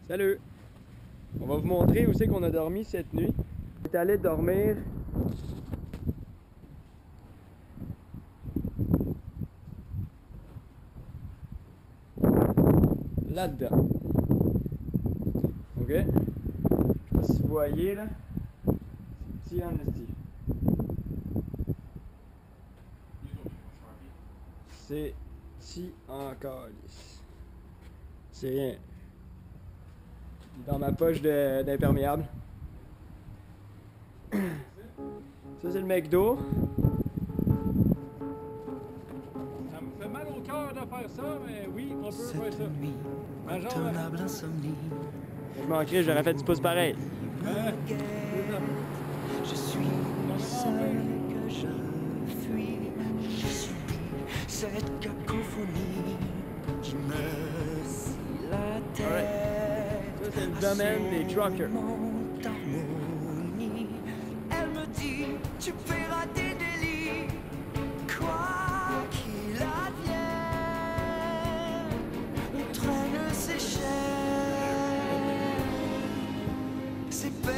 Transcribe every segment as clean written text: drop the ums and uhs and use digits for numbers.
Salut! On va vous montrer où c'est qu'on a dormi cette nuit. On est allé dormir là-dedans. Ok? Je sais pas si vous voyez là. C'est petit en esti. C'est petit en calice. C'est rien. Dans ma poche d'imperméable. Ça c'est le McDo. Ça me fait mal au cœur de faire ça, mais oui, on peut faire ça. Intenable insomnie. Je manquerais, j'aurais fait du pouce pareil. Je suis seul que je fuis. Je suis cette cacophonie qui me scie la tête. Ça c'est le domaine des truckers. Harmonie. Elle me dit, tu paieras tes délits, quoi qu'il advienne. On traîne ses chaînes, ses peines.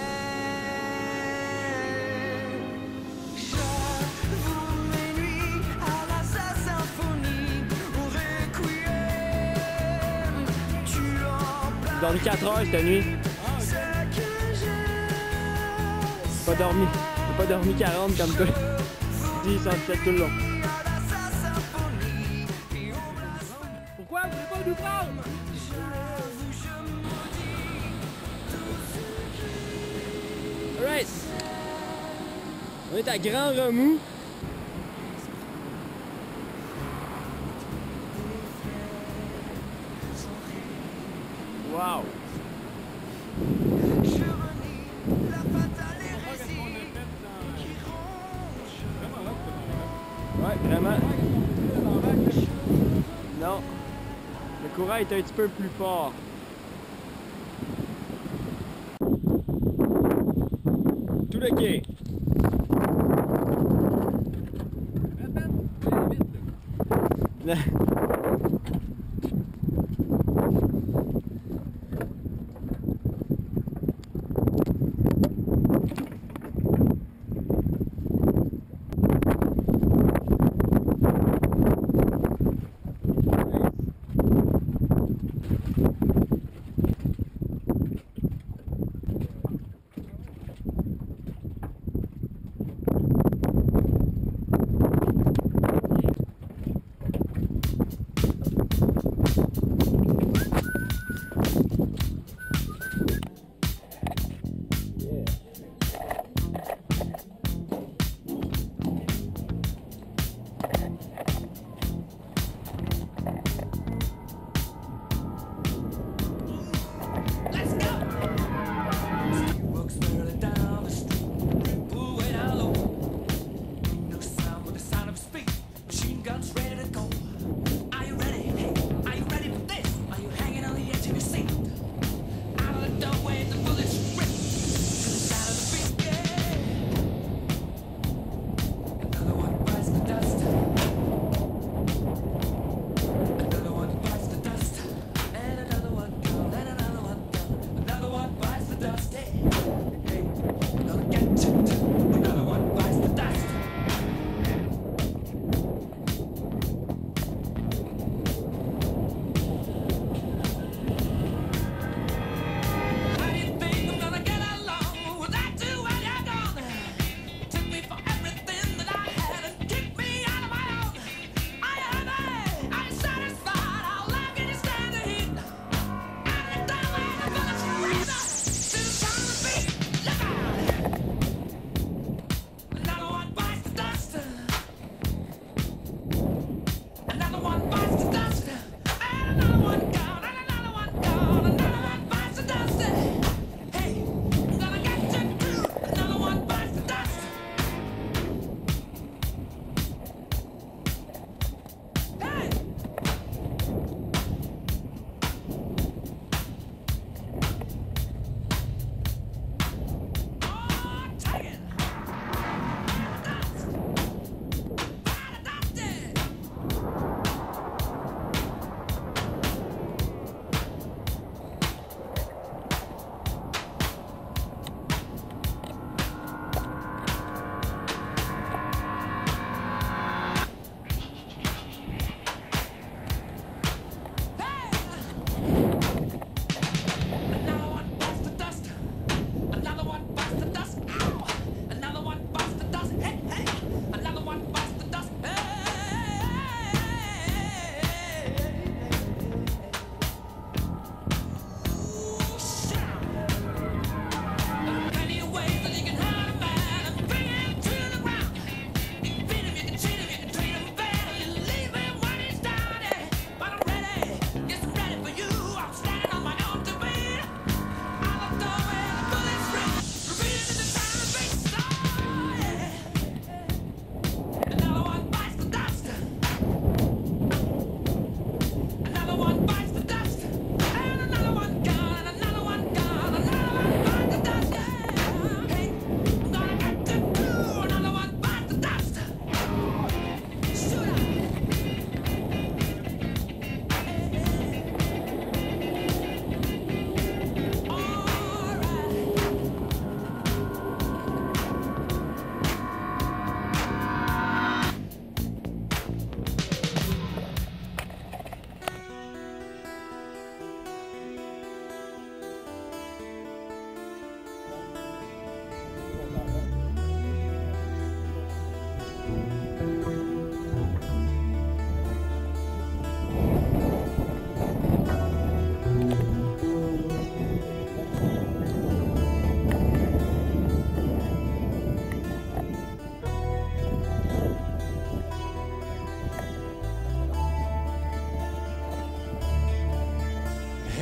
J'avoue mes nuits à la symphonie, au requiem. Tu en J'ai dormi 4 heures cette nuit. ce que je Pas dormi. J'ai pas dormi 40 comme toi. 10 107 tout le long. Pourquoi vous voulez pas nous prendre? Alright! On est à Grand Remous. Wow! Je renie la fatale hérésie qui ronge. Ouais, vraiment. Non. Le courant est un petit peu plus fort. Tout le quai.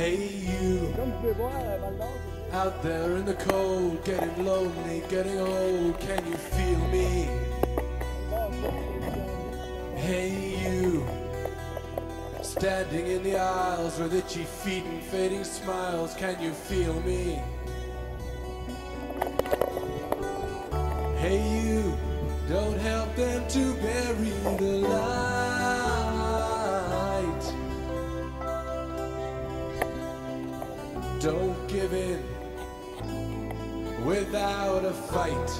Hey you, Comme vous pouvez voir, Val d'Or, out there in the cold, getting lonely, getting old, can you feel me? Hey you, standing in the aisles with itchy feet and fading smiles, can you feel me? Hey you, don't help them to bury the light. Don't give in without a fight.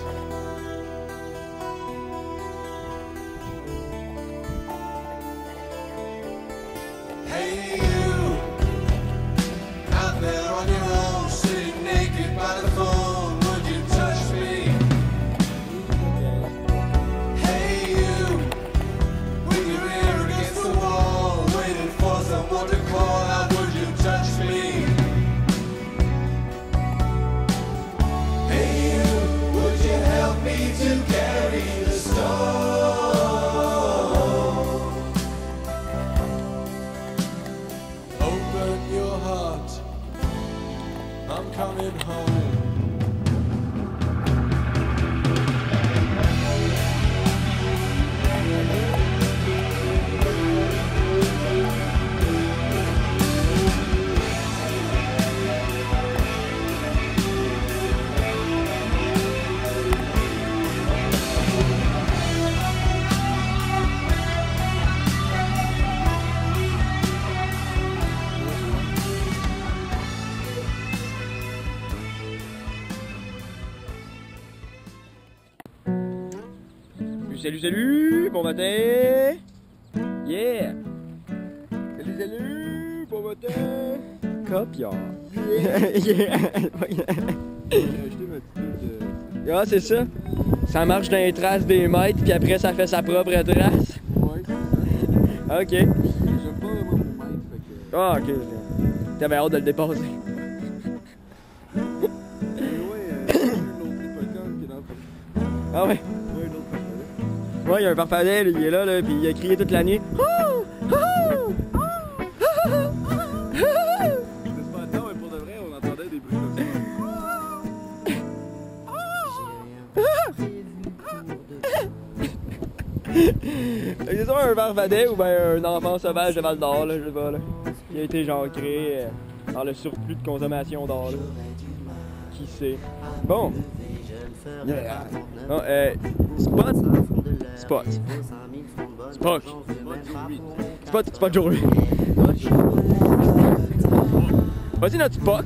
Hey you, out there on your own, sitting naked by the phone, would you touch me? Hey you, with your ear against the wall, waiting for someone to call out, would you touch me? Hey you, would you help me to carry the stone? Open your heart, I'm coming home. Salut, salut, bon matin! Yeah! Salut, salut, bon matin! Copion! Yeah! Ah, c'est ça! Ça marche dans les traces des maîtres, puis après ça fait sa propre trace. Ouais. Ok. J'aime pas vraiment mon maître, fait que... Ah, ok. T'avais hâte de le dépasser. Mais ouais, l'autre hippocampe qui est dans le... Ah ouais? Ouais, l'autre hippocampe. Ouais, il y a un parfadet, il est là, puis il a crié toute la nuit. Oh! Oh! C'est pas non, mais pour de vrai, on entendait des bruits comme ça. C'est ça un farfadet ou ben un enfant sauvage de Val d'Or, là, je sais pas, là. Qui a été genre créé dans le surplus de consommation d'or, là. Qui sait? Bon. Yeah. Bon, Spot. Spot. Spock. Spot Joey. Voici notre Spock.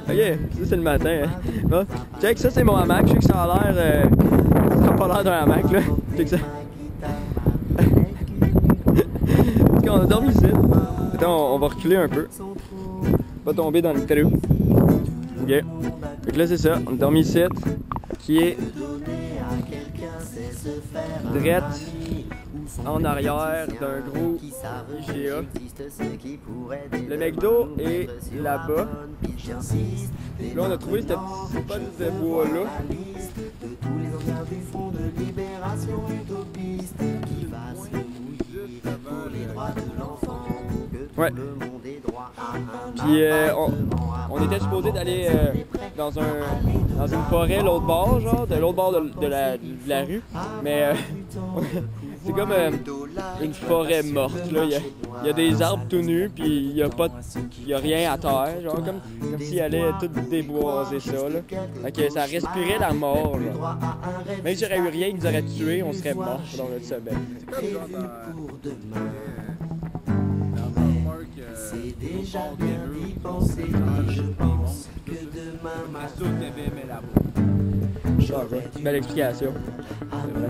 Ok, ça c'est le matin. Hein. Bon, check, ça c'est mon hamac. Je sais que ça a l'air. Ça a pas l'air d'un hamac là. Check ça. Parce qu'on a dormi ici. Attends, on va reculer un peu. Pas tomber dans le trou. Ok. Fait que là c'est ça. On a dormi ici. Qui est drette en arrière d'un gros IGA. Le McDo est là-bas. Là, on a trouvé cette petite spot de bois-là. Ouais. Puis on était supposé d'aller dans une forêt l'autre bord, genre, de l'autre bord de la rue. Mais c'est comme une forêt morte, là. Il y a des arbres tout nus, puis il y a rien à terre, genre, comme s'il allait tout déboiser ça, là. Ok, ça respirait la mort, là. Même si j'aurais eu rien qui nous aurait tués, on serait morts dans notre sommeil. C'est comme genre dans un parc, C'est déjà bien d'y penser, je pense que demain matin Belle explication. C'est vrai.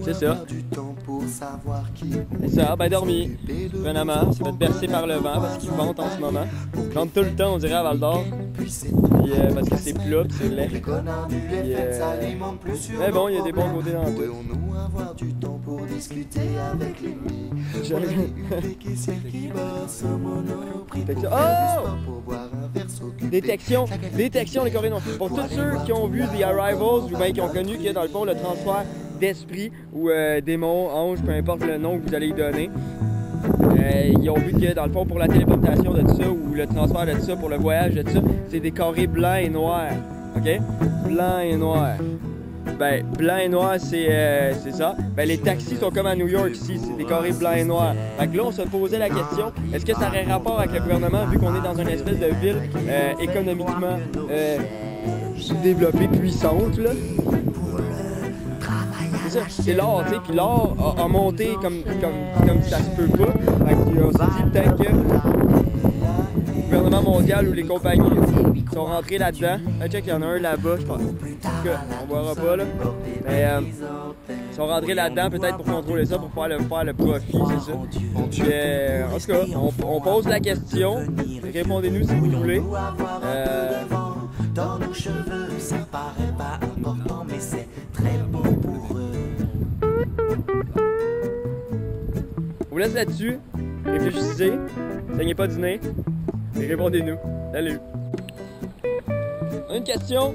C'est ça. du temps pour savoir qui C'est ça, ben dormi. Vraiment, ça va être bercé par le vent parce qu'il vente en ce moment. Vente tout le temps, on dirait à Val d'Or. Puis, parce que c'est plat, puis c'est laid. Puis, mais bon, il y a des bons côtés dans tout. Détection des Coréens. Pour tous ceux qui ont vu The Arrivals ou bien qui ont connu que dans le fond le transfert d'esprit ou démon, ange, peu importe le nom que vous allez y donner, ils ont vu que dans le fond pour la téléportation de tout ça ou le transfert de tout ça pour le voyage de tout ça, c'est des carrés blancs et noirs. OK? Blanc et noir. Ben, blanc et noir, c'est ça. Ben, les taxis sont comme à New York ici, c'est des carrés blancs et noirs. Fait que là, on se posait la question, est-ce que ça aurait rapport avec le gouvernement, vu qu'on est dans une espèce de ville économiquement développée, puissante, là? C'est ça, c'est l'or, tu sais, puis l'or a monté comme ça se peut pas. Fait qu'on s'est dit peut-être que le gouvernement mondial ou les compagnies sont rentrés là-dedans. Check, il y en a un là-bas, je pense. On verra pas, là. Mais ils sont rentrés là-dedans peut-être pour contrôler ça, pour faire le profit, c'est ça. Puis, en tout cas, on pose la question. Répondez-nous si vous voulez. Dans nos cheveux, ça paraît pas important, mais c'est très beau pour eux. On vous laisse là-dessus. Réfléchissez. Saignez pas du nez. Et répondez-nous. Salut. On a une question.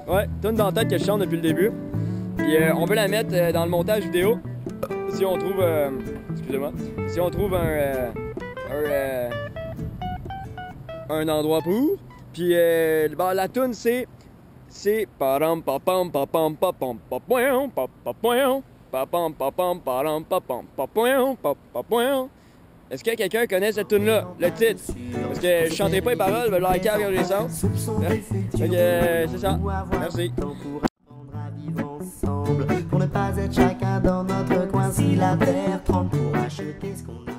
Ouais, tourne dans la tête que je chante depuis le début. Puis on veut la mettre dans le montage vidéo. Si on trouve. Excusez-moi. Si on trouve un endroit pour. Puis la toune c'est. C'est param papam papam papam papam papam papam papam param papam papam papam. Est-ce que quelqu'un connaît cette tune-là, le titre? Parce que je chantais pas les paroles, je vais liker quand je les sens. Fait que c'est ça. Merci. Pour ne pas être chacun dans notre coin, si la terre tremble pour acheter ce qu'on a.